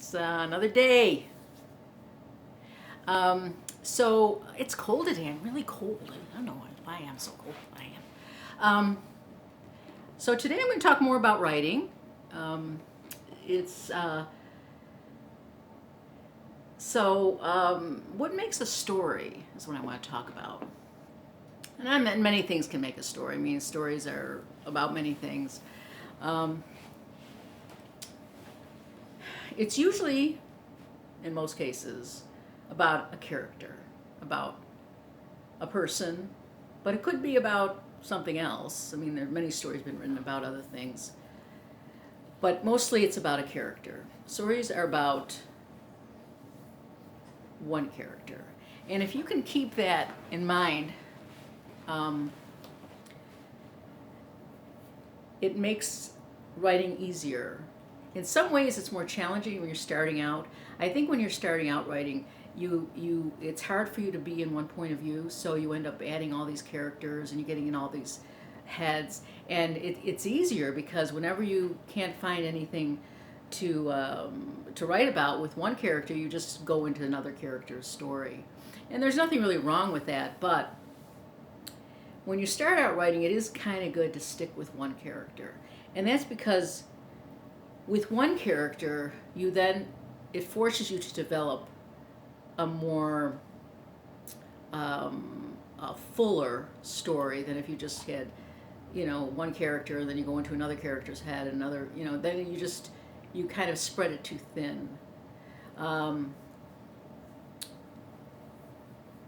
It's another day. So it's cold today. I'm really cold. I don't know why I'm so cold. I am. So today I'm going to talk more about writing. It's what makes a story is what I want to talk about. And I meant many things can make a story. I mean, stories are about many things. It's usually, in most cases, about a character, about a person, but it could be about something else. I mean, there are many stories been written about other things, but mostly it's about a character. Stories are about one character. And if you can keep that in mind, it makes writing easier. In some ways, it's more challenging when you're starting out. I think when you're starting out writing, it's hard for you to be in one point of view, so you end up adding all these characters and you're getting in all these heads. And it's easier because whenever you can't find anything to write about with one character, you just go into another character's story. And there's nothing really wrong with that, but when you start out writing, it is kind of good to stick with one character. And that's because with one character, it forces you to develop a more a fuller story than if you just had, one character, then you go into another character's head, another, then you kind of spread it too thin.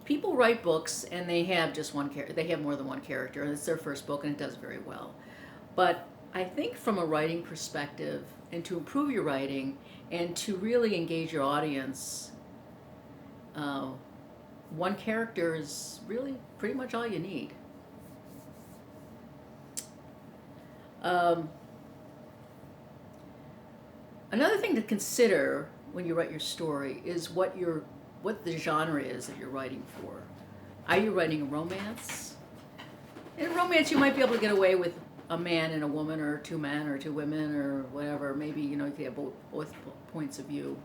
People write books and they have just one character. They have more than one character, and it's their first book, and it does very well. But I think from a writing perspective, and to improve your writing, and to really engage your audience, one character is really pretty much all you need. Another thing to consider when you write your story is what the genre is that you're writing for. Are you writing a romance? In a romance, you might be able to get away with a man and a woman, or two men or two women, or whatever. Maybe you could have both points of view.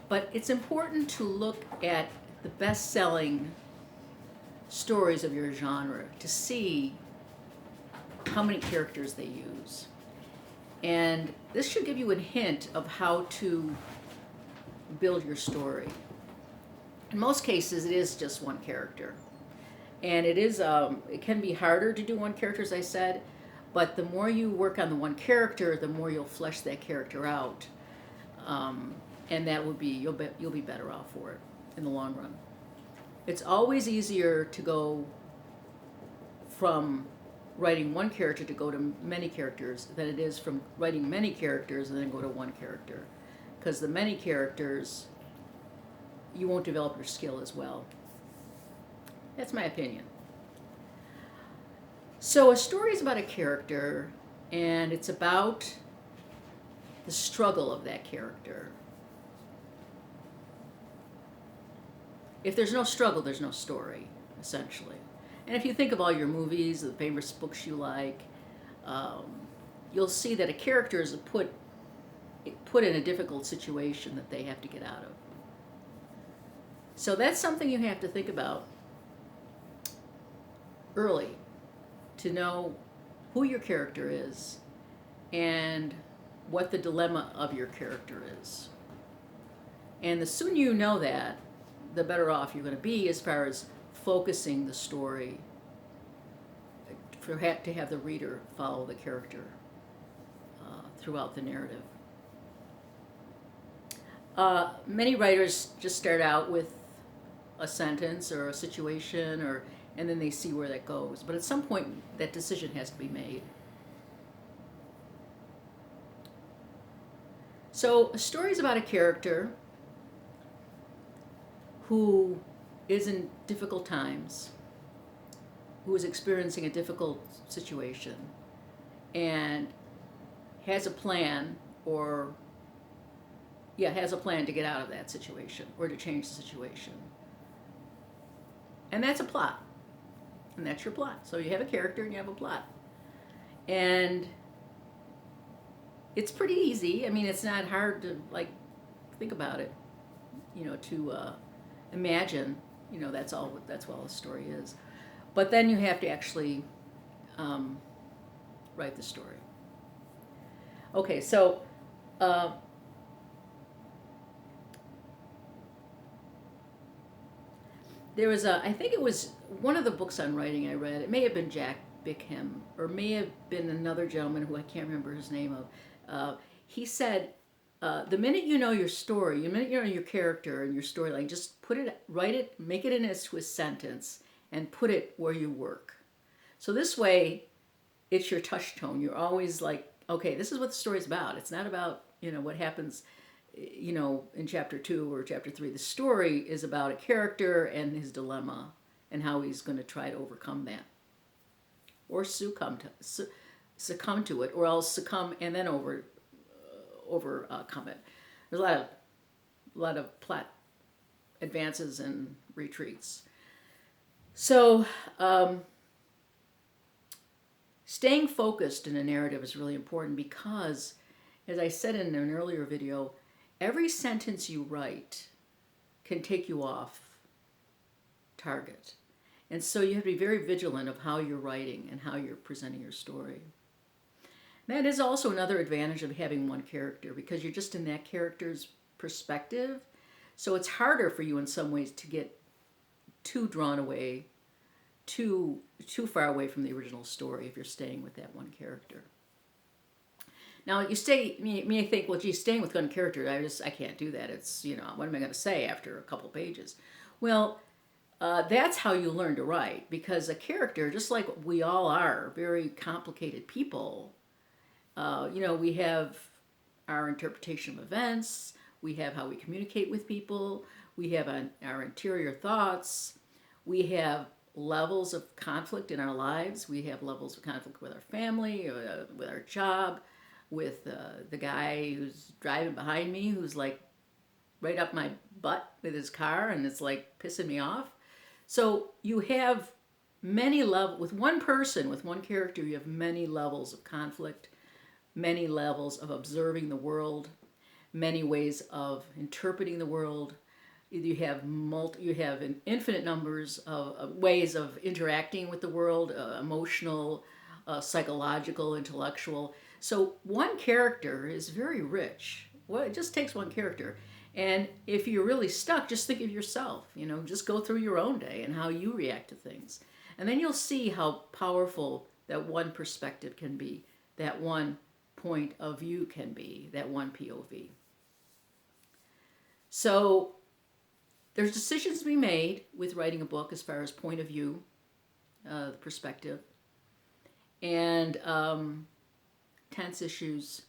But it's important to look at the best-selling stories of your genre to see how many characters they use. And this should give you a hint of how to build your story. In most cases, it is just one character. And it can be harder to do one character, as I said, but the more you work on the one character, the more you'll flesh that character out. And that would be, you'll be better off for it in the long run. It's always easier to go from writing one character to go to many characters than it is from writing many characters and then go to one character. Because the many characters, you won't develop your skill as well. That's my opinion. So a story is about a character, and it's about the struggle of that character. If there's no struggle, there's no story, essentially. And if you think of all your movies, the famous books you like, you'll see that a character is put in a difficult situation that they have to get out of. So that's something you have to think about early, to know who your character is and what the dilemma of your character is. And the sooner you know that, the better off you're going to be as far as focusing the story to have the reader follow the character throughout the narrative. Many writers just start out with a sentence or a situation, and then they see where that goes. But at some point, that decision has to be made. So a story is about a character who is in difficult times, who is experiencing a difficult situation, and has a plan to get out of that situation or to change the situation. And that's a plot. And that's your plot. So you have a character and you have a plot. And it's pretty easy. I mean, it's not hard to like think about it, to imagine, that's all a story is. But then you have to actually um, write the story. Okay, so uh, there was I think it was one of the books on writing I read. It may have been Jack Bickham, or may have been another gentleman who I can't remember his name of. He said, the minute you know your story, the minute you know your character and your storyline, just write it, make it into a sentence, and put it where you work. So this way, it's your touch tone. You're always like, okay, this is what the story's about. It's not about, what happens, in chapter 2 or chapter 3. The story is about a character and his dilemma and how he's going to try to overcome that, or succumb to it, or else succumb and then overcome it. There's a lot of plot advances and retreats. So staying focused in a narrative is really important because, as I said in an earlier video, every sentence you write can take you off target. And so you have to be very vigilant of how you're writing and how you're presenting your story. That is also another advantage of having one character, because you're just in that character's perspective. So it's harder for you in some ways to get too drawn away, too far away from the original story if you're staying with that one character. Now you may think, well, geez, staying with one character, I can't do that. It's, what am I going to say after a couple pages? Well, that's how you learn to write, because a character, just like we all are very complicated people, we have our interpretation of events, we have how we communicate with people, we have our interior thoughts, we have levels of conflict in our lives, we have levels of conflict with our family, with our job, with the guy who's driving behind me who's like right up my butt with his car and it's like pissing me off. So you have many levels, with one person, with one character, you have many levels of conflict, many levels of observing the world, many ways of interpreting the world. You have an infinite numbers of ways of interacting with the world, emotional, psychological, intellectual. So one character is very rich. Well, it just takes one character. And if you're really stuck, just think of yourself, just go through your own day and how you react to things. And then you'll see how powerful that one perspective can be, that one point of view can be, that one POV. So there's decisions to be made with writing a book as far as point of view, perspective, and tense issues,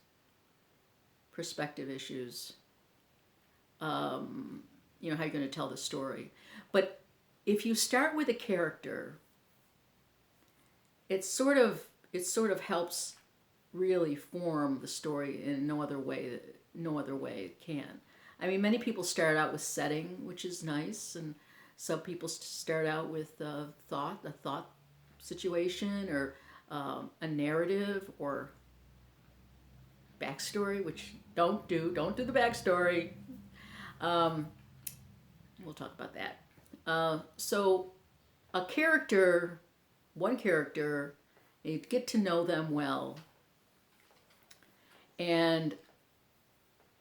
perspective issues, how you're going to tell the story. But if you start with a character, it sort of helps really form the story in no other way it can. I mean, many people start out with setting, which is nice, and some people start out with a thought situation, or a narrative, or backstory, which don't do the backstory. We'll talk about that. So one character, you get to know them well. And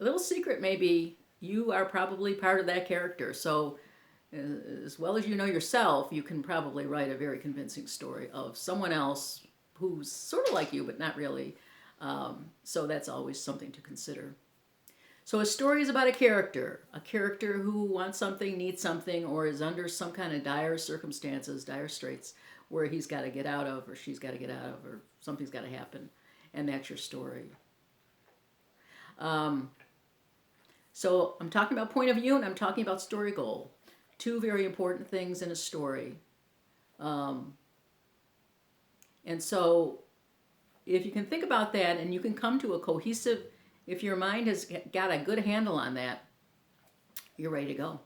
a little secret, maybe you are probably part of that character. So as well as you know yourself, you can probably write a very convincing story of someone else who's sort of like you, but not really. So that's always something to consider. So a story is about a character who wants something, needs something, or is under some kind of dire circumstances, dire straits, where he's got to get out of, or she's got to get out of, or something's got to happen. And that's your story. So I'm talking about point of view and I'm talking about story goal. Two very important things in a story. And so if you can think about that and you can come to a cohesive, if your mind has got a good handle on that, you're ready to go.